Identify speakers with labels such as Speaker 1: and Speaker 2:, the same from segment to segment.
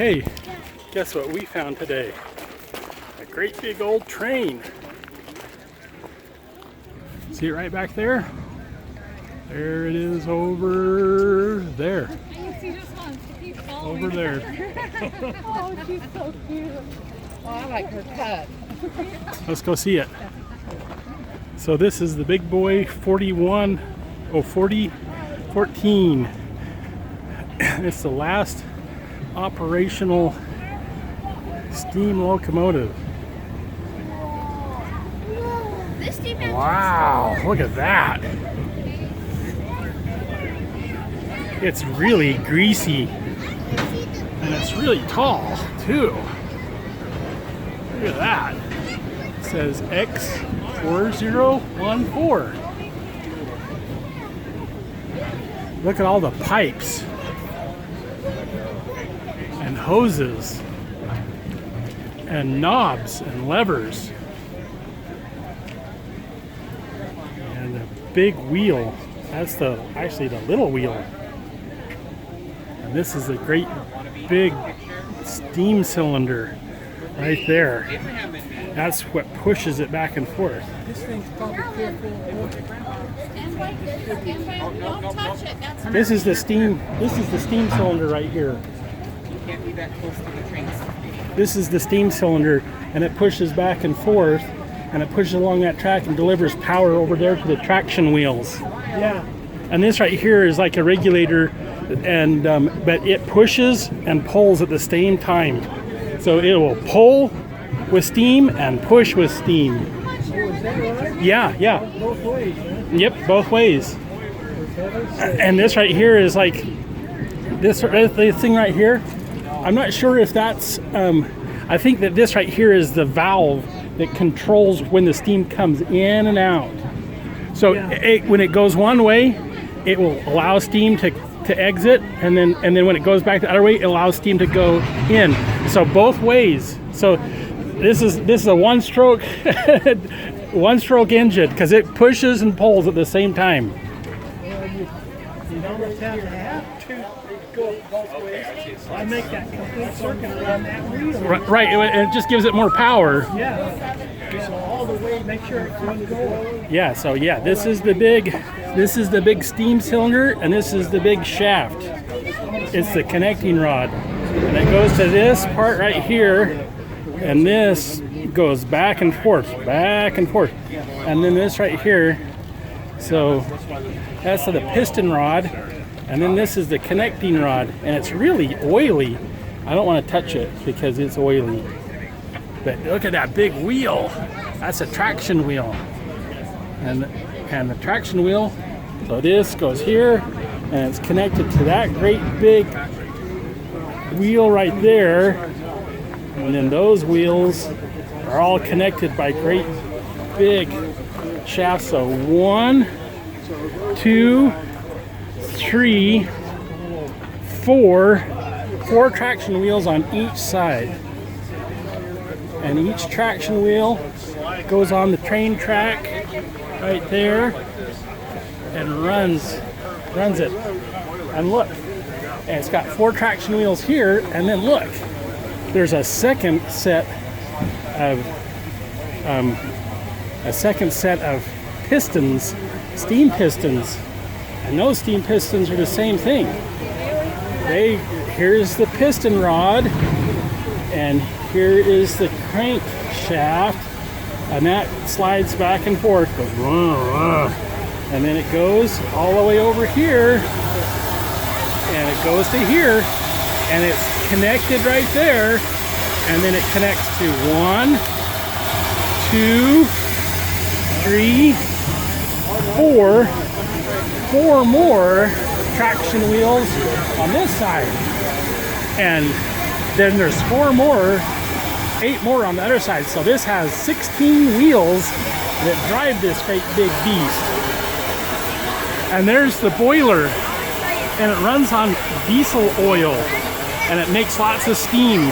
Speaker 1: Okay, guess what we found today? A great big old train. See it right back there? There it is over there. Over there.
Speaker 2: Oh, she's so cute. Oh, I like her cut.
Speaker 1: Let's go see it. So this is the big boy 4014. It's the last operational steam locomotive. Wow, look at that. It's really greasy and it's really tall too. Look at that. It says X4014. Look at all the pipes and hoses and knobs and levers and a big wheel. That's actually the little wheel. And this is a great big steam cylinder right there. That's what pushes it back and forth.
Speaker 2: This thing's probably careful. Don't touch it.
Speaker 1: This is the steam cylinder right here.
Speaker 3: You can't be that close to the trains.
Speaker 1: This is the steam cylinder, and it pushes back and forth, and it pushes along that track and delivers power over there to the traction wheels.
Speaker 2: Yeah.
Speaker 1: And this right here is like a regulator, and but it pushes and pulls at the same time. So it will pull with steam and push with steam.
Speaker 2: Oh, is that right?
Speaker 1: Yeah.
Speaker 2: Both ways, huh?
Speaker 1: Yep, both ways. And this right here is like this thing right here. I'm not sure if that's. I think that this right here is the valve that controls when the steam comes in and out. So when it goes one way, it will allow steam to exit, and then when it goes back the other way, it allows steam to go in. So both ways. So this is a one-stroke engine because it pushes and pulls at the same time.
Speaker 2: You don't have to go both ways. I make that complete circuit around that wheel.
Speaker 1: Right, and it just gives it more power.
Speaker 2: Yeah. So all the way, make sure it can go.
Speaker 1: Yeah. So yeah, this is the big steam cylinder, and this is the big shaft. It's the connecting rod, and it goes to this part right here, and this goes back and forth, and then this right here. So that's the piston rod, and then this is the connecting rod, and it's really oily. I don't want to touch it because it's oily. But look at that big wheel. That's a traction wheel. And the traction wheel, so this goes here, and it's connected to that great big wheel right there. And then those wheels are all connected by great big shafts. So 1, 2, 3, 4 traction wheels on each side. And each traction wheel goes on the train track right there and runs it. And look, and it's got 4 traction wheels here, and then look, there's a second set of pistons, steam pistons, and those steam pistons are the same thing. Here's the piston rod, and here is the crank shaft, and that slides back and forth, goes and then it goes all the way over here, and it goes to here, and it's connected right there, and then it connects to 1, 2, 3, 4 more traction wheels on this side, and then there's 8 more on the other side. So this has 16 wheels that drive this great big beast. And there's the boiler, and it runs on diesel oil, and it makes lots of steam.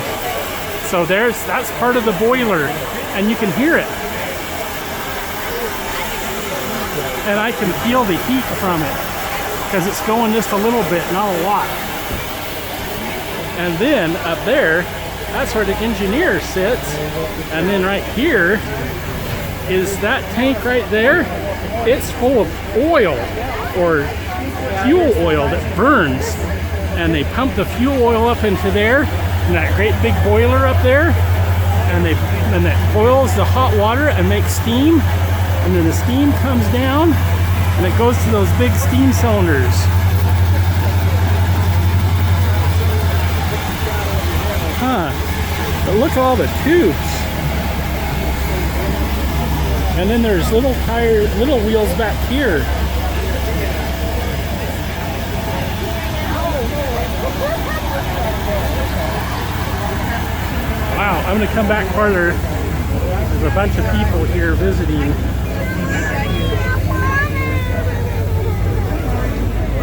Speaker 1: So that's part of the boiler, and you can hear it. And I can feel the heat from it because it's going just a little bit, not a lot. And then up there, that's where the engineer sits. And then right here is that tank right there. It's full of oil or fuel oil that burns. And they pump the fuel oil up into there, and that great big boiler up there. And that boils the hot water and makes steam. And then the steam comes down and it goes to those big steam cylinders. Huh. But look at all the tubes. And then there's little wheels back here. Wow, I'm going to come back farther. There's a bunch of people here visiting.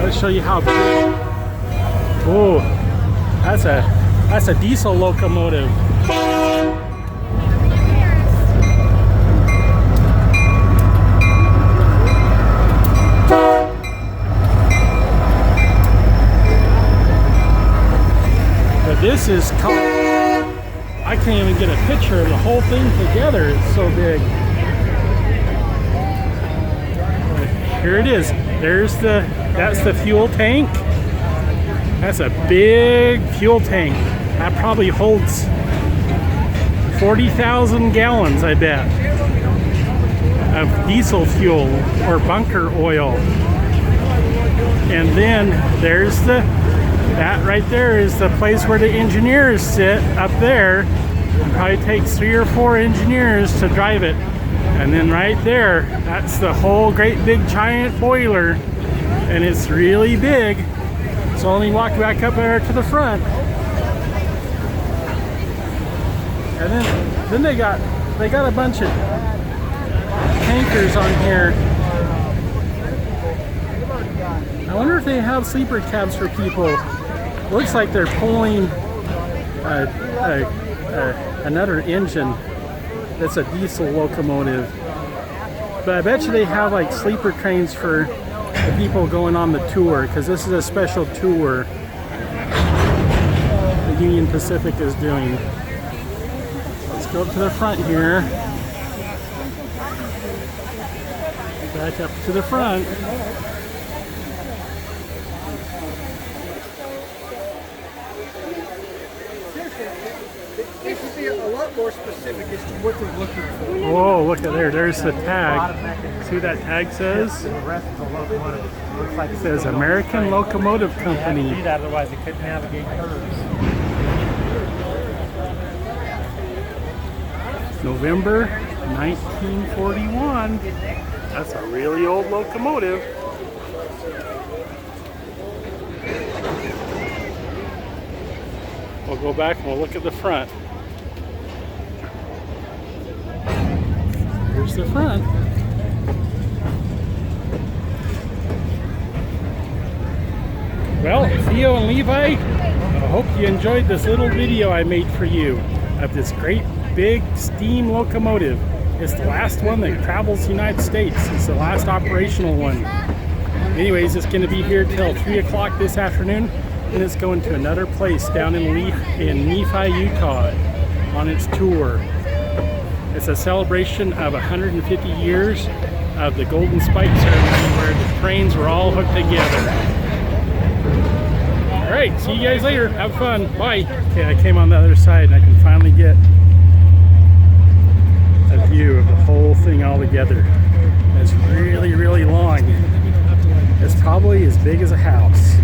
Speaker 1: Let's show you how big. Oh, that's a diesel locomotive. But this is called, I can't even get a picture of the whole thing together. It's so big. Here it is. That's the fuel tank. That's a big fuel tank. That probably holds 40,000 gallons, I bet, of diesel fuel or bunker oil. And then there's that right there is the place where the engineers sit up there. It probably takes 3 or 4 engineers to drive it. And then right there, that's the whole great big giant boiler. And it's really big. So only walk back up there to the front. And then they got a bunch of tankers on here. I wonder if they have sleeper cabs for people. Looks like they're pulling another engine that's a diesel locomotive. But I bet you they have like sleeper trains for the people going on the tour, because this is a special tour the Union Pacific is doing. Let's go up to the front here. Back up to the front.
Speaker 2: They should be a lot more specific as to what they're looking for.
Speaker 1: Oh, look at there. There's the tag. See what that tag says? It says American Locomotive Company.
Speaker 2: Otherwise, they couldn't navigate curves.
Speaker 1: November 1941. That's a really old locomotive. We'll go back and we'll look at the front. Here's the front. Well, Theo and Levi, I hope you enjoyed this little video I made for you of this great big steam locomotive. It's the last one that travels the United States. It's the last operational one. Anyways, it's going to be here till 3 o'clock this afternoon, and it's going to another place down in Nephi, Utah on its tour. It's a celebration of 150 years of the Golden Spike ceremony, where the trains were all hooked together. Alright, see you guys later. Have fun. Bye. Okay, I came on the other side and I can finally get a view of the whole thing all together. It's really, really long. It's probably as big as a house.